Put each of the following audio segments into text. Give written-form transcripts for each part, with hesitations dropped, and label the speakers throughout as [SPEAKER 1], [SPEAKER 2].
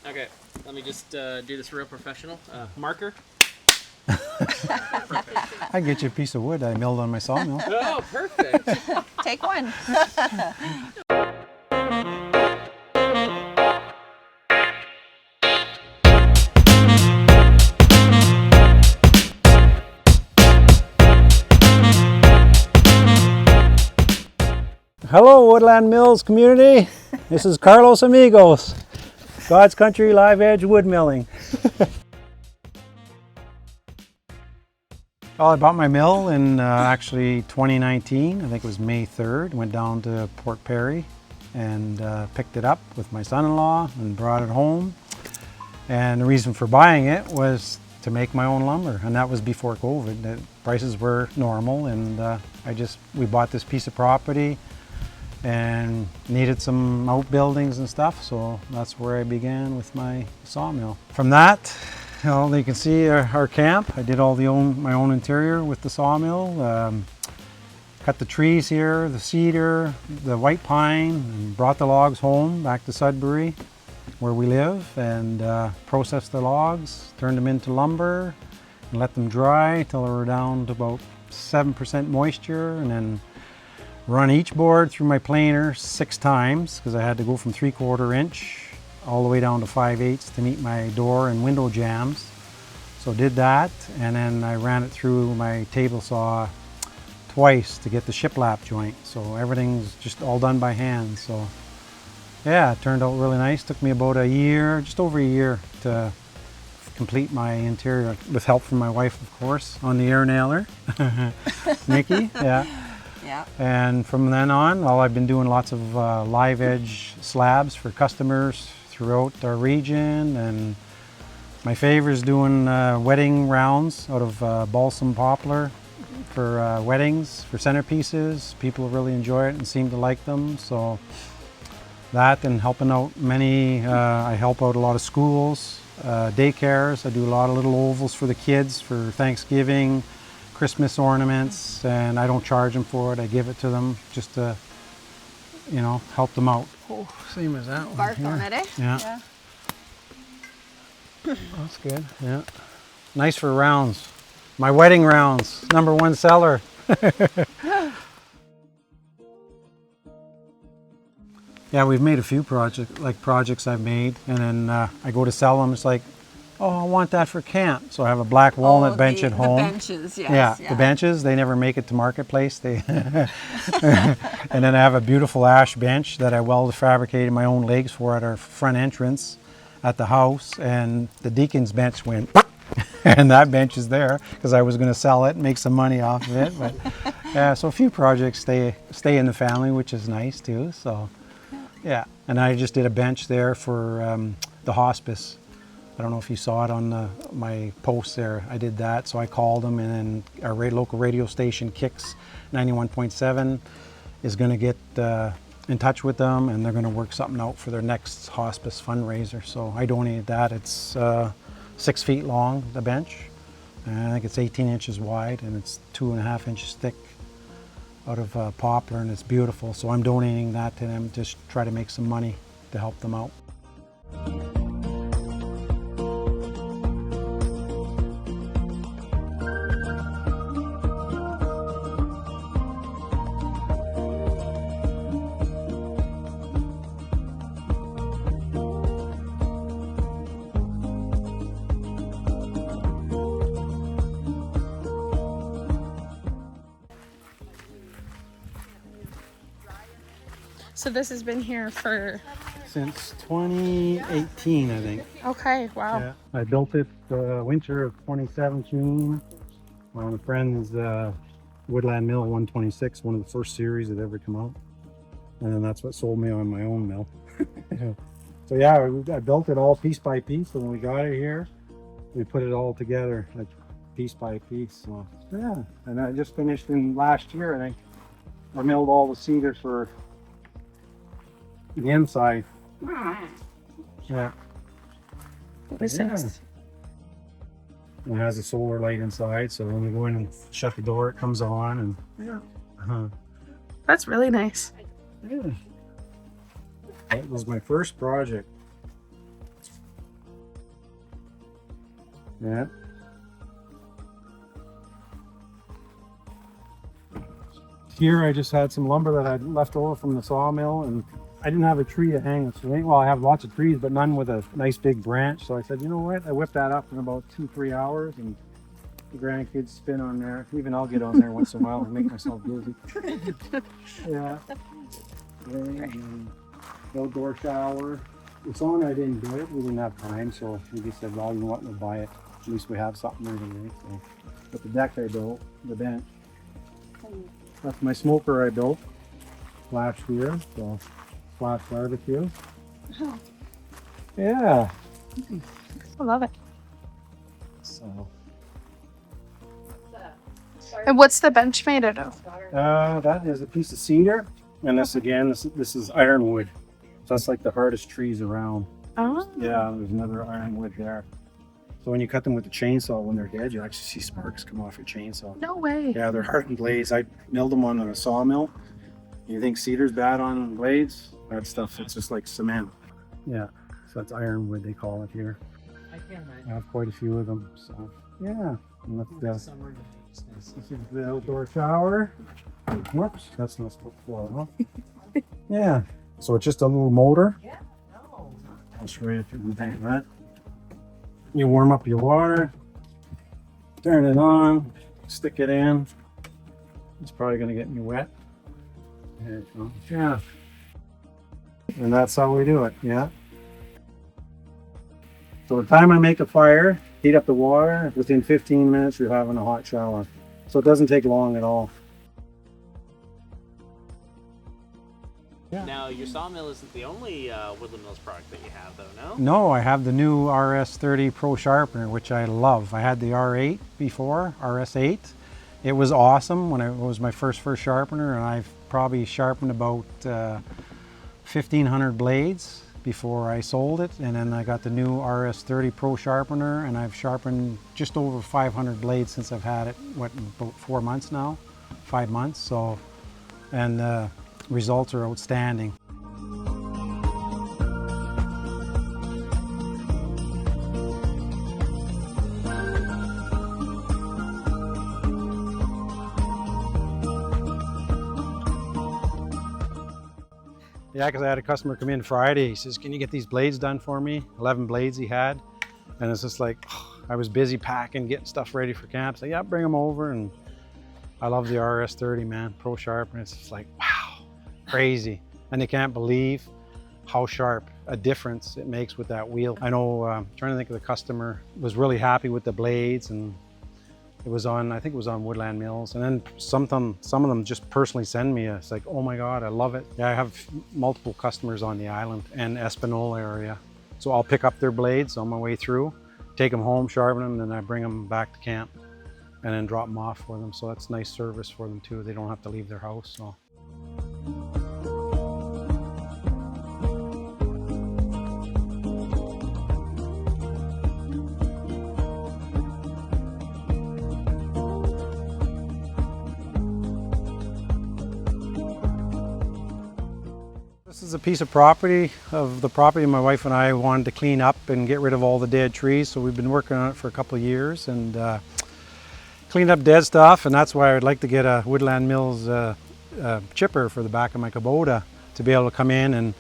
[SPEAKER 1] Okay, let me just do this real professional. Marker.
[SPEAKER 2] I can get you a piece of wood I milled on my sawmill.
[SPEAKER 1] Oh, perfect.
[SPEAKER 3] Take one.
[SPEAKER 2] Hello, Woodland Mills community. This is Karlos Ameigos, God's Country Live Edge Wood Milling. Well, I bought my mill in actually 2019. I think it was May 3rd. Went down to Port Perry and picked it up with my son-in-law and brought it home. And the reason for buying it was to make my own lumber, and that was before COVID. The prices were normal, and we bought this piece of property and needed some outbuildings and stuff, so that's where I began with my sawmill. From that, you can see our camp. I did all my own interior with the sawmill. Cut the trees here, the cedar, the white pine, and brought the logs home back to Sudbury where we live, and processed the logs, turned them into lumber, and let them dry till they were down to about 7% moisture, and then run each board through my planer 6 times because I had to go from 3/4 inch all the way down to 5/8 to meet my door and window jambs. So did that, and then I ran it through my table saw twice to get the shiplap joint. So everything's just all done by hand. So yeah, it turned out really nice. Took me about a year, just over a year, to complete my interior with help from my wife, of course, on the air nailer, Nikki. Yeah.
[SPEAKER 3] Yeah.
[SPEAKER 2] And from then on, I've been doing lots of live edge slabs for customers throughout our region, and my favorite is doing wedding rounds out of balsam poplar for weddings, for centerpieces. People really enjoy it and seem to like them. So that, and helping out I help out a lot of schools, daycares. I do a lot of little ovals for the kids for Thanksgiving, Christmas ornaments, and I don't charge them for it. I give it to them just to, help them out. Oh, same as that one.
[SPEAKER 3] Bark
[SPEAKER 2] here.
[SPEAKER 3] on it, eh?
[SPEAKER 2] Yeah. That's good. Yeah. Nice for rounds. My wedding rounds, #1 seller. Yeah, we've made a few projects I've made, and then I go to sell them. It's like, oh, I want that for camp. So I have a black walnut bench at home.
[SPEAKER 3] The benches, yes.
[SPEAKER 2] Yeah, the benches, they never make it to marketplace. And then I have a beautiful ash bench that I fabricated my own legs for at our front entrance at the house. And the deacon's bench went, and that bench is there because I was going to sell it and make some money off of it. But yeah, so a few projects stay in the family, which is nice too. So yeah, and I just did a bench there for the hospice. I don't know if you saw it on my post there. I did that, so I called them, and then our local radio station, Kicks 91.7, is going to get in touch with them, and they're going to work something out for their next hospice fundraiser. So I donated that. It's 6 feet long, the bench, and I think it's 18 inches wide, and it's 2.5 inches thick out of poplar, and it's beautiful. So I'm donating that to them to try to make some money to help them out.
[SPEAKER 4] So this has been here for...
[SPEAKER 2] Since 2018, I think.
[SPEAKER 4] Okay, wow.
[SPEAKER 2] Yeah, I built it winter of 2017. One of my friends, Woodland Mill 126, one of the first series that ever come out. And then that's what sold me on my own mill. So yeah, I built it all piece by piece. And when we got it here, we put it all together, like piece by piece. So yeah, and I just finished in last year, I think. I milled all the cedar for the inside. Yeah.
[SPEAKER 4] What is this?
[SPEAKER 2] It has a solar light inside, so when we go in and shut the door, it comes on, and yeah.
[SPEAKER 4] That's really nice.
[SPEAKER 2] Yeah. That was my first project. Yeah. Here I just had some lumber that I'd left over from the sawmill, and I didn't have a tree to hang it. Well, I have lots of trees, but none with a nice big branch. So I said, you know what? I whipped that up in about 2-3 hours, and the grandkids spin on there. Even I'll get on there once in a while and make myself busy. Yeah. And outdoor shower. The sauna, I didn't do it. We didn't have time, so we just said, well, you know what? We'll buy it. At least we have something there today. So, but the deck I built, the bench. That's my smoker I built last year, so slash barbecue.
[SPEAKER 4] Oh,
[SPEAKER 2] Yeah.
[SPEAKER 4] I love it.
[SPEAKER 2] So
[SPEAKER 4] And what's the bench made out of?
[SPEAKER 2] that is a piece of cedar, and this again, this is ironwood. So that's like the hardest trees around.
[SPEAKER 4] Oh.
[SPEAKER 2] Yeah, there's another ironwood there. So when you cut them with the chainsaw, when they're dead, you actually see sparks come off your chainsaw.
[SPEAKER 4] No way.
[SPEAKER 2] Yeah, they're hardened blades. I milled them on a sawmill. You think cedar's bad on blades? That stuff, it's just like cement. Yeah, so that's ironwood they call it here. I have quite a few of them. So yeah, and that's this is the outdoor shower. Whoops, that's not supposed to fall, huh? Yeah, so it's just a little motor. I'll show you if you can think that. You warm up your water, turn it on, stick it in. It's probably going to get me wet. There it goes. Yeah. And that's how we do it. Yeah. So the time I make a fire, heat up the water, within 15 minutes you're having a hot shower. So it doesn't take long at all.
[SPEAKER 1] Now, your sawmill isn't the only Woodland Mills product that you have, though, no?
[SPEAKER 2] No, I have the new RS30 Pro Sharpener, which I love. I had the R8 before, RS8. It was awesome when it was my first sharpener, and I've probably sharpened about 1,500 blades before I sold it. And then I got the new RS30 Pro Sharpener, and I've sharpened just over 500 blades since I've had it, what, about 4 months now? 5 months, so, and results are outstanding. Yeah, because I had a customer come in Friday. He says, can you get these blades done for me? 11 blades he had. And it's just like, I was busy packing, getting stuff ready for camp. So yeah, bring them over. And I love the RS30, man, Pro Sharpener. It's just like, wow, crazy. And they can't believe how sharp a difference it makes with that wheel. I know, trying to think of the customer, was really happy with the blades, and it was on, I think it was on Woodland Mills. And then some of them just personally send me, it's like, oh my God, I love it. Yeah, I have multiple customers on the island and Espanola area. So I'll pick up their blades on my way through, take them home, sharpen them, and then I bring them back to camp and then drop them off for them. So that's nice service for them too. They don't have to leave their house. So. This is a piece of property my wife and I wanted to clean up and get rid of all the dead trees. So we've been working on it for a couple of years and cleaned up dead stuff. And that's why I would like to get a Woodland Mills chipper for the back of my Kubota to be able to come in and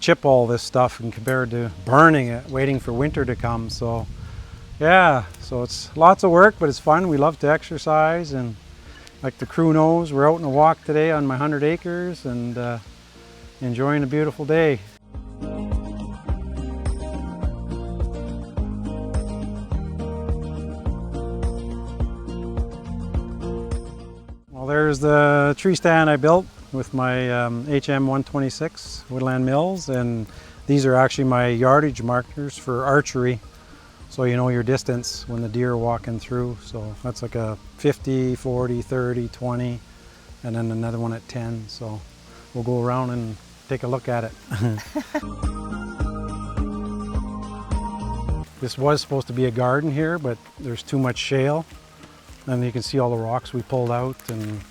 [SPEAKER 2] chip all this stuff, and compared to burning it, waiting for winter to come. So yeah, so it's lots of work, but it's fun. We love to exercise, and like the crew knows, we're out on a walk today on my 100 acres and enjoying a beautiful day. Well, there's the tree stand I built with my HM 126 Woodland Mills, and these are actually my yardage markers for archery, so you know your distance when the deer are walking through. So that's like a 50, 40, 30, 20, and then another one at 10. So we'll go around and take a look at it. This was supposed to be a garden here, but there's too much shale, and you can see all the rocks we pulled out, and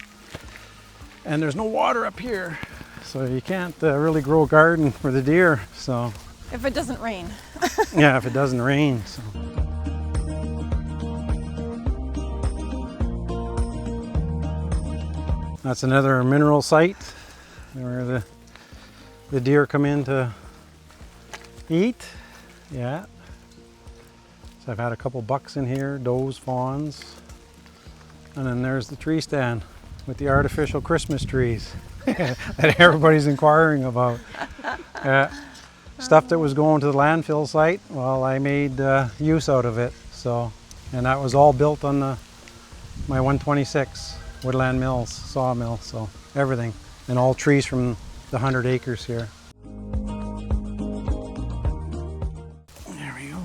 [SPEAKER 2] there's no water up here, so you can't really grow a garden for the deer. So
[SPEAKER 3] If it doesn't rain.
[SPEAKER 2] yeah, if it doesn't rain. So. That's another mineral site where the deer come in to eat. Yeah. So I've had a couple bucks in here, does, fawns. And then there's the tree stand with the artificial Christmas trees that everybody's inquiring about. Stuff that was going to the landfill site, well, I made use out of it. So, and that was all built on my 126 Woodland Mills sawmill. So everything, and all trees from the 100 acres here. There we go.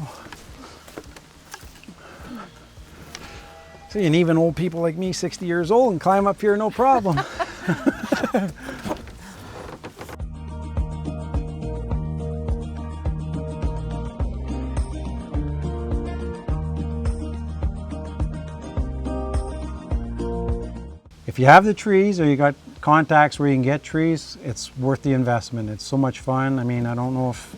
[SPEAKER 2] See, and even old people like me, 60 years old, can climb up here no problem. If you have the trees or you got contacts where you can get trees, it's worth the investment. It's so much fun. I mean, I don't know if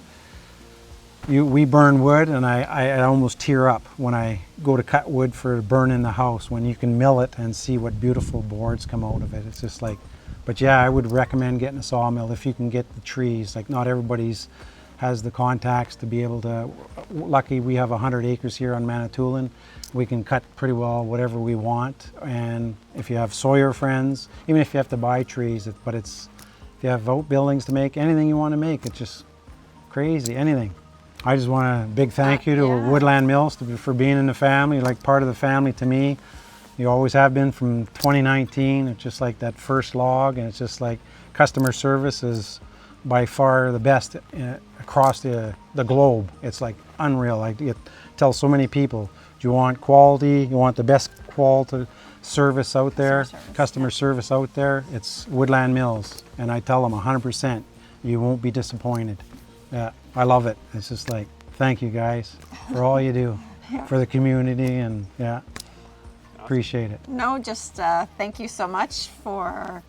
[SPEAKER 2] we burn wood, and I almost tear up when I go to cut wood for burn in the house, when you can mill it and see what beautiful boards come out of it. It's just like, but yeah, I would recommend getting a sawmill if you can get the trees. Like, not everybody's has the contacts to be able to. Lucky we have 100 acres here on Manitoulin. We can cut pretty well whatever we want. And if you have sawyer friends, even if you have to buy trees, but it's, if you have outbuildings to make, anything you want to make, it's just crazy, anything. I just want a big thank you to
[SPEAKER 3] Yeah.
[SPEAKER 2] Woodland Mills for being in the family, like part of the family to me. You always have been from 2019. It's just like that first log, and it's just like customer service is by far the best across the globe. It's like unreal. I tell so many people, do you want quality? You want the best quality service out there, customer service out there? It's Woodland Mills, and I tell them 100%, you won't be disappointed. Yeah, I love it. It's just like, thank you guys for all you do for the community, and yeah, appreciate it.
[SPEAKER 3] No, just thank you so much for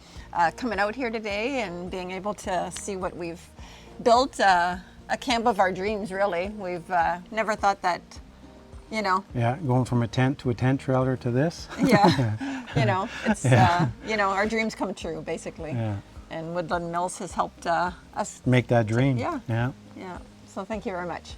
[SPEAKER 3] coming out here today and being able to see what we've built, a camp of our dreams, really. We've never thought that, you know.
[SPEAKER 2] Yeah, going from a tent to a tent trailer to this.
[SPEAKER 3] Yeah, you know, it's, you know, our dreams come true, basically.
[SPEAKER 2] Yeah.
[SPEAKER 3] And Woodland Mills has helped us
[SPEAKER 2] Make that dream.
[SPEAKER 3] Yeah.
[SPEAKER 2] Yeah.
[SPEAKER 3] Yeah, so thank you very much.